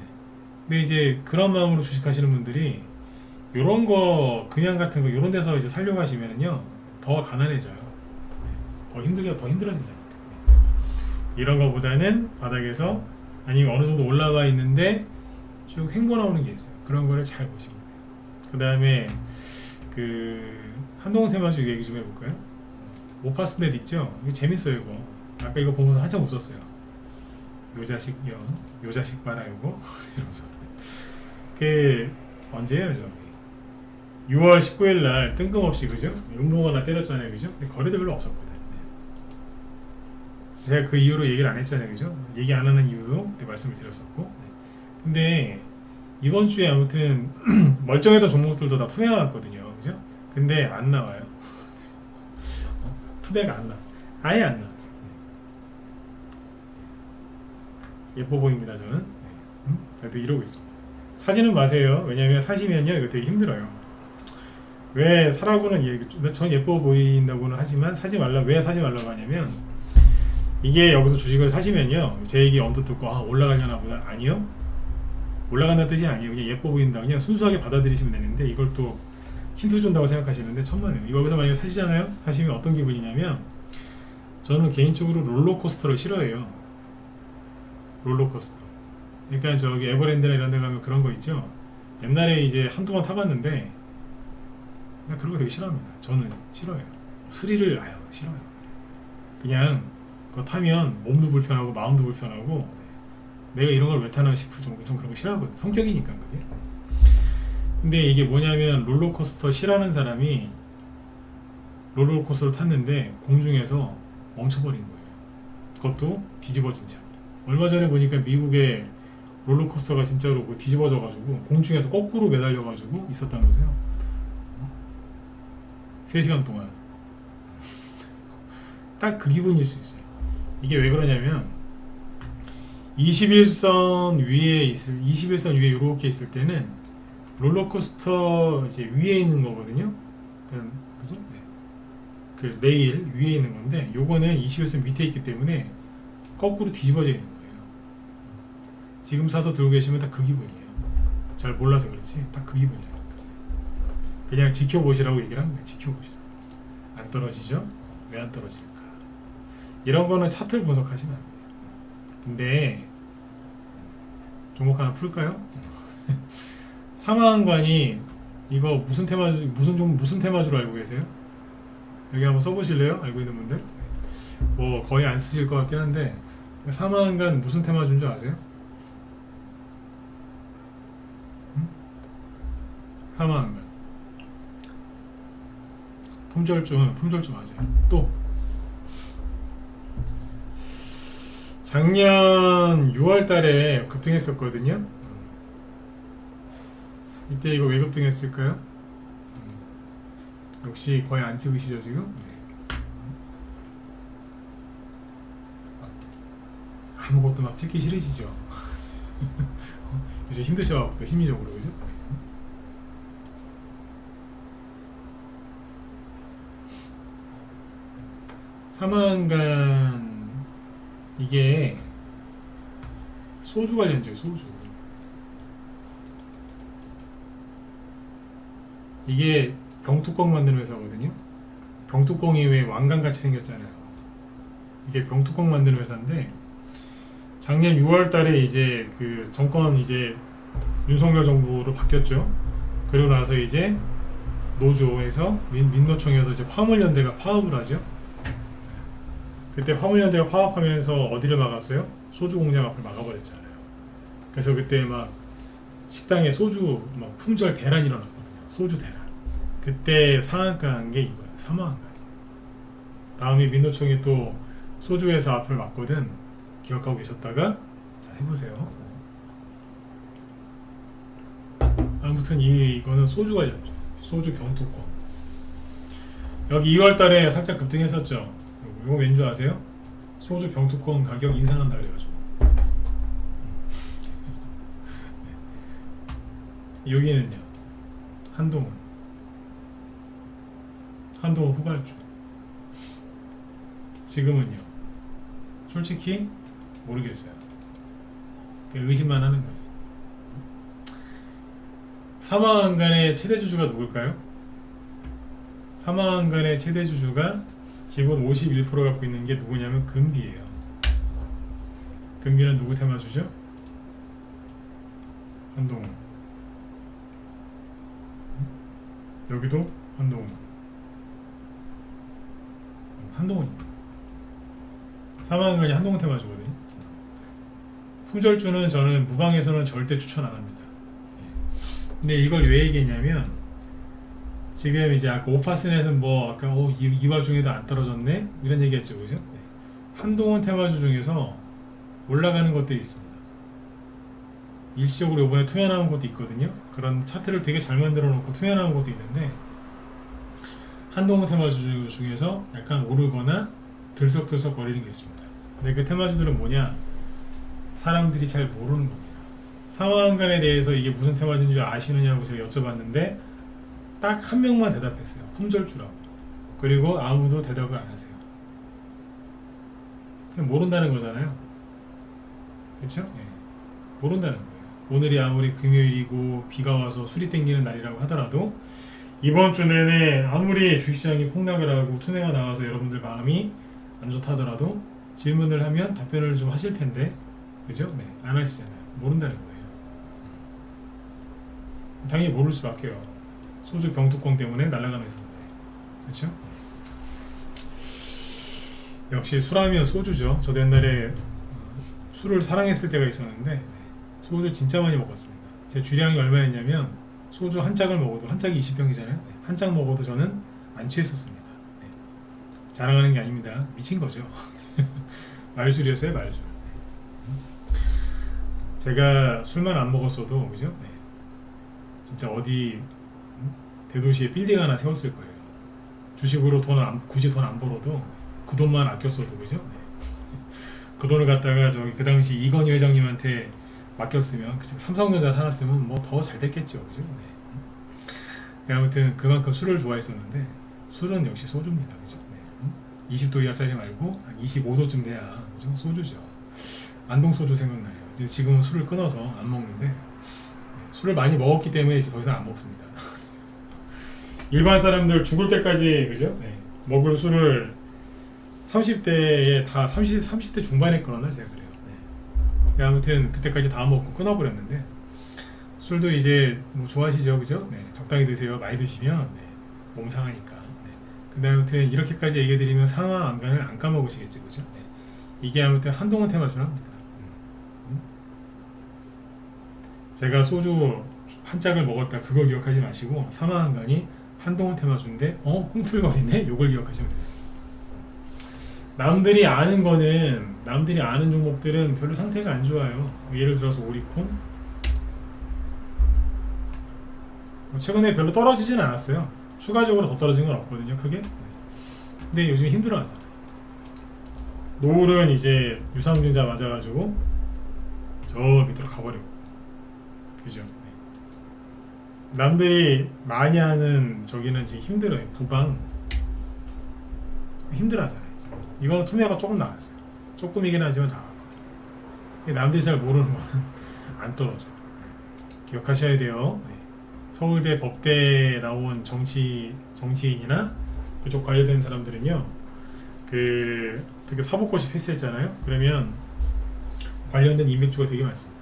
근데 이제 그런 마음으로 주식하시는 분들이 요런 거 그냥 같은 거 요런 데서 이제 살려고 하시면은요 더 가난해져요. 네. 더 힘들어진다니까. 네. 이런 거보다는 바닥에서 아니면 어느 정도 올라와 있는데 쭉 횡보 나오는 게 있어요. 그런 거를 잘 보시면 돼요. 그 다음에 그 한동훈 테마주 얘기 좀 해볼까요? 오파스넷 있죠? 이거 재밌어요. 이거 아까 이거 보면서 한참 웃었어요. 요 자식 봐라 이거 이러면서 그 언제예요? 저 6월 19일 날 뜬금없이 그죠? 음모가 하나 때렸잖아요. 그죠? 근데 거래도 별로 없었거든. 제가 그 이후로 얘기를 안 했잖아요. 그죠? 얘기 안 하는 이유도 그때 말씀을 드렸었고. 근데 이번 주에 아무튼 멀쩡했던 종목들도 다 투매 나왔거든요. 그죠? 근데 안 나와요. 투매가 안 나. 아예 안 나. 예뻐 보입니다. 저는. 다들 이러고 있습니다. 사지는 마세요. 왜냐면 사시면요 이거 되게 힘들어요. 왜 사라고는 얘기, 전 예뻐 보인다고는 하지만 사지 말라. 왜 사지 말라고 하냐면 이게 여기서 주식을 사시면요 제 얘기 언뜻 듣고 아 올라가려나 보다. 아니요. 올라간다는 뜻이 아니에요. 그냥 예뻐 보인다. 그냥 순수하게 받아들이시면 되는데 이걸 또 힌트 준다고 생각하시는데 천만에요. 이거 여기서 만약에 사시잖아요. 사시면 어떤 기분이냐면 저는 개인적으로 롤러코스터를 싫어해요. 롤러코스터. 그러니까 저기 에버랜드나 이런 데 가면 그런 거 있죠. 옛날에 이제 한동안 타봤는데 나 그런 거 되게 싫어합니다. 저는 싫어요. 스릴을 아유 싫어요. 그냥 그거 타면 몸도 불편하고 마음도 불편하고 내가 이런 걸 왜 타나 싶을 정도 좀 그런 거 싫어하거든. 성격이니까 그게. 근데 이게 뭐냐면 롤러코스터 싫어하는 사람이 롤러코스터를 탔는데 공중에서 멈춰버린 거예요. 그것도 뒤집어진 채. 얼마 전에 보니까 미국의 롤러코스터가 진짜로 뒤집어져가지고 공중에서 거꾸로 매달려가지고 있었다면서요. 3시간 동안. 딱 그 기분일 수 있어요. 이게 왜 그러냐면 21선 위에 이렇게 있을 때는 롤러코스터 이제 위에 있는 거거든요. 그죠? 네. 그 레일 위에 있는 건데 요거는 21선 밑에 있기 때문에 거꾸로 뒤집어져 있는 거예요. 지금 사서 들고 계시면 딱 그 기분이에요. 잘 몰라서 그렇지 딱 그 기분이에요. 그냥 지켜보시라고 얘기를 한 거예요. 지켜보시라고. 안 떨어지죠? 왜 안 떨어질까? 이런 거는 차트를 분석하시면 안 돼요. 근데 종목 하나 풀까요? 사마한관이 이거 무슨 테마주로 알고 계세요? 여기 한번 써보실래요? 알고 있는 분들? 뭐 거의 안 쓰실 것 같긴 한데 사마한관 무슨 테마주인 줄 아세요? 사마한관 품절주 맞아요. 또 작년 6월달에 급등했었거든요. 이때 이거 왜 급등했을까요? 역시 거의 안 찍으시죠 지금? 아무것도 막 찍기 싫으시죠? 요즘 힘드셔갖고 심리적으로 그죠? 사마한간 이게 소주 관련주예요. 소주. 이게 병뚜껑 만드는 회사거든요. 병뚜껑이 왜 왕관같이 생겼잖아요. 이게 병뚜껑 만드는 회사인데 작년 6월달에 이제 그 정권 이제 윤석열 정부로 바뀌었죠. 그리고 나서 이제 노조에서 민노총에서 이제 화물연대가 파업을 하죠. 그때 화물연대가 파업하면서 어디를 막았어요? 소주 공장 앞을 막아버렸잖아요. 그래서 그때 막 식당에 소주 막 품절 대란 일어났거든요. 소주 대란. 그때 상한가한 게 이거예요. 사망한 거예요. 다음에 민노총이 또 소주 회사 앞을 막거든. 기억하고 계셨다가 자 해보세요. 아무튼 이거는 소주 관련주. 소주 병뚜껑. 여기 2월달에 살짝 급등했었죠. 이거 왠 줄 아세요? 소주 병뚜껑 가격 인상한다 그래가지고. 여기는요 한동훈 후발주. 지금은요? 솔직히 모르겠어요. 의심만 하는 거지. 사마왕간의 최대 주주가 누굴까요? 사마왕간의 최대 주주가 지분 51% 갖고 있는 게 누구냐면 금비예요. 금비는 누구 테마주죠? 한동훈. 여기도 한동훈입니다. 사마왕간이 한동훈 테마주거든요. 품절주는 저는 무방에서는 절대 추천 안 합니다. 근데 이걸 왜 얘기했냐면 지금 이제 아까 오파스넷은 뭐 아까 이 와중에도 안 떨어졌네 이런 얘기했죠, 그죠? 네. 한동훈 테마주 중에서 올라가는 것들이 있습니다. 일시적으로 이번에 투매 나온 것도 있거든요. 그런 차트를 되게 잘 만들어 놓고 투매 나온 것도 있는데 한동훈 테마주 중에서 약간 오르거나 들썩들썩 거리는 게 있습니다. 근데 그 테마주들은 뭐냐? 사람들이 잘 모르는 겁니다. 사마왕간에 대해서 이게 무슨 테마주인 줄 아시느냐고 제가 여쭤봤는데 딱 한 명만 대답했어요. 품절주라고. 그리고 아무도 대답을 안 하세요. 그냥 모른다는 거잖아요. 그렇죠? 예. 모른다는 거예요. 오늘이 아무리 금요일이고 비가 와서 술이 땡기는 날이라고 하더라도 이번 주 내내 아무리 주식시장이 폭락을 하고 투매가 나와서 여러분들 마음이 안 좋다 하더라도 질문을 하면 답변을 좀 하실 텐데, 그죠? 네, 안 하시잖아요. 모른다는 거예요. 당연히 모를 수밖에요. 소주 병뚜껑 때문에 날아가는 회사인데, 그렇죠? 역시 술하면 소주죠. 저도 옛날에 술을 사랑했을 때가 있었는데 소주 진짜 많이 먹었습니다. 제 주량이 얼마였냐면 소주 한 짝을 먹어도 한 짝이 20병이잖아요. 한 짝 먹어도 저는 안 취했었습니다. 네. 자랑하는 게 아닙니다. 미친 거죠. 말술이었어요, 말술. 제가 술만 안 먹었어도, 그죠? 네. 진짜 어디 대도시에 빌딩 하나 세웠을 거예요. 주식으로 굳이 돈 안 벌어도 그 돈만 아꼈어도, 그죠? 네. 그 돈을 갖다가 그 당시 이건희 회장님한테 맡겼으면, 그쵸? 삼성전자 사놨으면 뭐 더 잘 됐겠죠, 그죠? 네. 아무튼 그만큼 술을 좋아했었는데 술은 역시 소주입니다, 그죠? 네. 20도 이하짜리 말고 25도쯤 돼야, 그죠? 소주죠. 안동 소주 생각나요. 이제 지금은 술을 끊어서 안 먹는데 술을 많이 먹었기 때문에 이제 더 이상 안 먹습니다. 일반 사람들 죽을 때까지, 그죠? 네. 먹을 술을 30대에 다 30대 중반에 끊었나 제가 그래요. 네. 아무튼 그때까지 다 먹고 끊어버렸는데 술도 이제 뭐 좋아하시죠, 그죠? 네. 적당히 드세요. 많이 드시면 네. 몸 상하니까. 네. 근데 아무튼 이렇게까지 얘기해드리면 사마왕간을 안 까먹으시겠죠, 그죠? 네. 이게 아무튼 한동훈 테마주랍니다. 제가 소주 한 짝을 먹었다 그걸 기억하지 마시고 사마왕간이 한동훈 테마주인데 꿈틀거리네? 요걸 기억하시면 되겠습니다. 남들이 아는 거는, 남들이 아는 종목들은 별로 상태가 안 좋아요. 예를 들어서 오리콘 최근에 별로 떨어지진 않았어요. 추가적으로 더 떨어진 건 없거든요, 크게. 근데 요즘 힘들어하잖아요. 노을은 이제 유상증자 맞아가지고 저 밑으로 가버리고, 그죠? 남들이 많이 하는 저기는 지금 힘들어요. 부방 힘들어하잖아요. 이거는 투매가 조금 나왔어요. 조금이긴 하지만 나왔고, 남들이 잘 모르는 거는 안 떨어져. 기억하셔야 돼요. 서울대 법대에 나온 정치인이나 그쪽 관련된 사람들은요, 되게 사법고시 패스했잖아요. 그러면 관련된 인맥주가 되게 많습니다.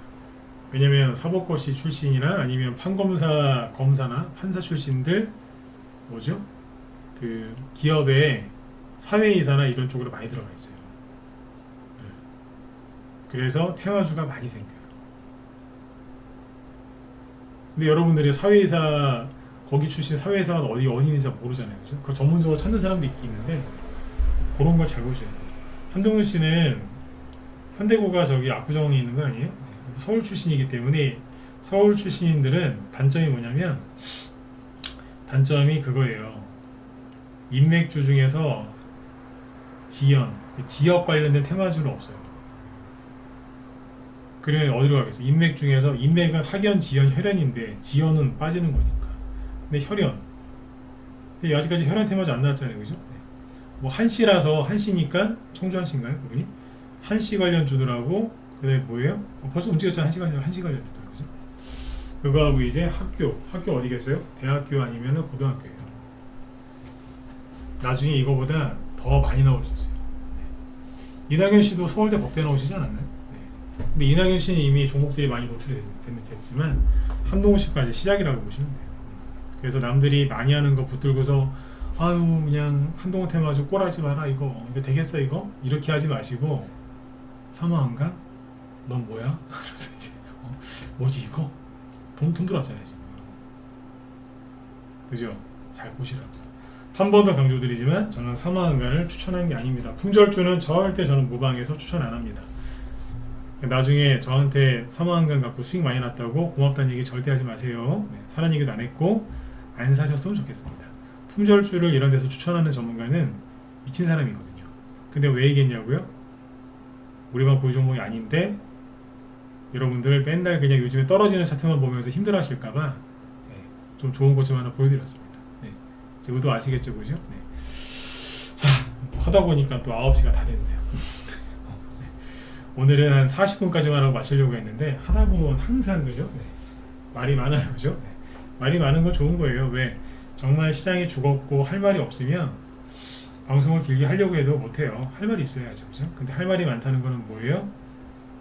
왜냐면 사법고시 출신이나 아니면 판검사, 검사나 판사 출신들 뭐죠? 그 기업의 사회이사나 이런 쪽으로 많이 들어가 있어요. 그래서 테마주가 많이 생겨요. 근데 여러분들이 사회이사 거기 출신 사회이사가 어디 있는지 모르잖아요, 그죠? 그 전문적으로 찾는 사람도 있긴 있는데 그런 걸 잘 보셔야 돼요. 한동훈 씨는 현대고가 저기 압구정에 있는 거 아니에요? 서울 출신이기 때문에 서울 출신인들은 단점이 뭐냐면 단점이 그거예요. 인맥주 중에서 지역 관련된 테마주는 없어요. 그러면 어디로 가겠어요? 인맥 중에서 인맥은 학연, 지연, 혈연인데 지연은 빠지는 거니까 근데 혈연. 근데 아직까지 혈연 테마주 안 나왔잖아요, 그죠? 네. 뭐 한씨라서 한씨니까 청주 한씨인가요, 그분이? 한씨 관련 주더라고. 그다음에 뭐예요? 벌써 움직였잖아, 한씨 관련 주더라고, 그죠? 그거하고 이제 학교 어디겠어요? 대학교 아니면은 고등학교예요. 나중에 이거보다 더 많이 나올 수 있어요. 네. 이낙연 씨도 서울대 법대 나오시지 않았나요? 네. 근데 이낙연 씨는 이미 종목들이 많이 노출이 됐지만 한동훈 씨까지 시작이라고 보시면 돼요. 그래서 남들이 많이 하는 거 붙들고서 아유 그냥 한동훈 테마주 꼴하지 마라 이거 되겠어 이거 이렇게 하지 마시고 사모한가? 넌 뭐야? 그래서 이제 뭐지 이거? 돈 들었잖아요 지금. 그죠? 잘 보시라고. 한 번 더 강조드리지만 저는 사모한가를 추천하는 게 아닙니다. 품절주는 절대 저는 무방해서 추천 안 합니다. 나중에 저한테 사모한가 갖고 수익 많이 났다고 고맙다는 얘기 절대 하지 마세요. 네, 사는 얘기도 안 했고 안 사셨으면 좋겠습니다. 품절주를 이런 데서 추천하는 전문가는 미친 사람이거든요. 근데 왜 얘기했냐고요? 우리만 보유 종목이 아닌데 여러분들 맨날 그냥 요즘에 떨어지는 차트만 보면서 힘들어 하실까봐 네, 좀 좋은 것 좀 하나 보여드렸습니다. 네, 제 의도 아시겠죠, 그죠? 네. 자, 하다 보니까 또 9시가 다 됐네요. 네. 오늘은 한 40분까지만 하고 마치려고 했는데 하다 보면 항상 그죠? 네. 말이 많아요, 그죠? 네. 말이 많은 건 좋은 거예요. 왜? 정말 시장이 죽었고 할 말이 없으면 방송을 길게 하려고 해도 못해요. 할 말이 있어야죠, 그죠? 근데 할 말이 많다는 거는 뭐예요?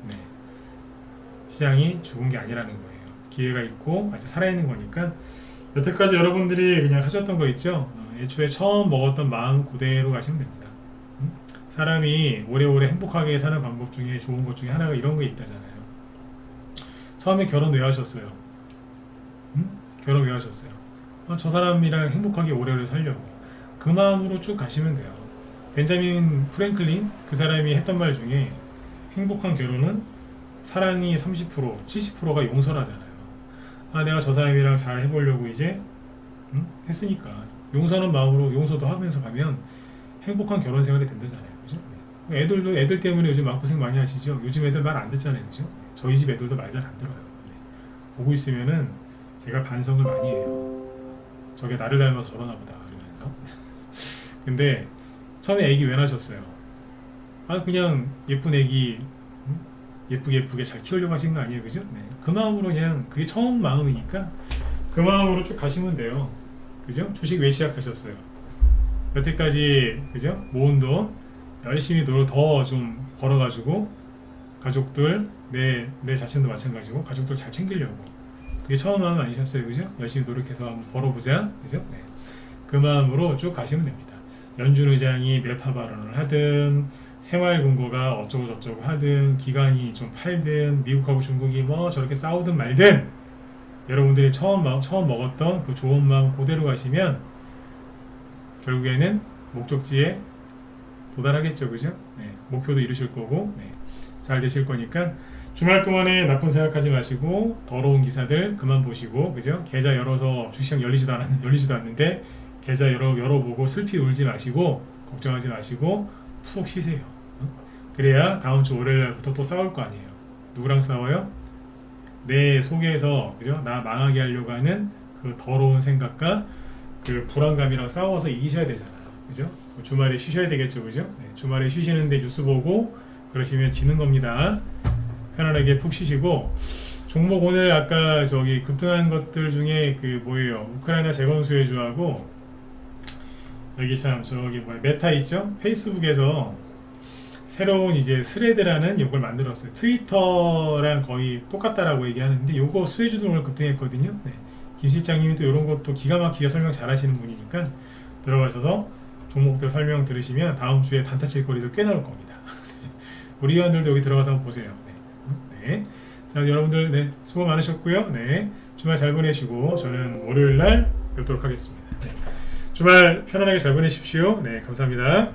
네. 시장이 죽은 게 아니라는 거예요. 기회가 있고 아직 살아있는 거니까 여태까지 여러분들이 그냥 하셨던 거 있죠? 애초에 처음 먹었던 마음 그대로 가시면 됩니다. 사람이 오래오래 행복하게 사는 방법 중에 좋은 것 중에 하나가 이런 게 있다잖아요. 처음에 결혼 왜 하셨어요? 결혼 왜 하셨어요? 저 사람이랑 행복하게 오래오래 살려고. 그 마음으로 쭉 가시면 돼요. 벤자민 프랭클린 그 사람이 했던 말 중에 행복한 결혼은 사랑이 30% 70%가 용서라잖아요. 아 내가 저 사람이랑 잘 해보려고 이제 했으니까 용서하는 마음으로 용서도 하면서 가면 행복한 결혼 생활이 된다잖아요, 그죠? 네. 애들 때문에 요즘 마음고생 많이 하시죠? 요즘 애들 말 안 듣잖아요, 그죠? 저희 집 애들도 말 잘 안 들어요. 네. 보고 있으면은 제가 반성을 많이 해요. 저게 나를 닮아서 저러나 보다 이러면서. 근데 처음에 애기 왜 낳으셨어요? 아 그냥 예쁜 애기 예쁘게 잘 키우려고 하신 거 아니에요, 그죠? 네. 그 마음으로 그냥 그게 처음 마음이니까 그 마음으로 쭉 가시면 돼요, 그죠? 주식 왜 시작하셨어요? 여태까지 그죠? 모은 돈 열심히 더 좀 벌어가지고 가족들 내 자신도 마찬가지고 가족들 잘 챙기려고 그게 처음 마음 아니셨어요, 그죠? 열심히 노력해서 한번 벌어보자, 그죠? 네. 그 마음으로 쭉 가시면 됩니다. 연준 의장이 멸파 발언을 하든 생활금고가 어쩌고 저쩌고 하든 기관이 좀 팔든 미국하고 중국이 뭐 저렇게 싸우든 말든 여러분들이 처음 먹었던 그 좋은 마음 그대로 가시면 결국에는 목적지에 도달하겠죠, 그죠? 네, 목표도 이루실 거고 네, 잘 되실 거니까 주말 동안에 나쁜 생각하지 마시고 더러운 기사들 그만 보시고 그죠? 계좌 열어서 주시장 열리지도 않는데 계좌 열어보고 슬피 울지 마시고 걱정하지 마시고 푹 쉬세요. 그래야 다음 주 월요일부터 또 싸울 거 아니에요. 누구랑 싸워요? 내 속에서 그죠? 나 망하게 하려고 하는 그 더러운 생각과 그 불안감이랑 싸워서 이기셔야 되잖아요, 그죠? 주말에 쉬셔야 되겠죠, 그죠? 네, 주말에 쉬시는데 뉴스 보고 그러시면 지는 겁니다. 편안하게 푹 쉬시고 종목 오늘 아까 저기 급등한 것들 중에 그 뭐예요? 우크라이나 재건 수혜주하고 여기 참 저기 뭐야 메타 있죠? 페이스북에서 새로운 이제 스레드라는 이걸 만들었어요. 트위터랑 거의 똑같다라고 얘기하는데 요거 수혜주도 오늘 급등했거든요. 네. 김 실장님이 또 이런 것도 기가 막히게 설명 잘 하시는 분이니까 들어가셔서 종목들 설명 들으시면 다음 주에 단타 칠 거리들 꽤 나올 겁니다. 우리 회원들도 여기 들어가서 한번 보세요. 네. 네. 자, 여러분들 네, 수고 많으셨고요. 네. 주말 잘 보내시고 저는 월요일 날 뵙도록 하겠습니다. 네. 주말 편안하게 잘 보내십시오. 네, 감사합니다.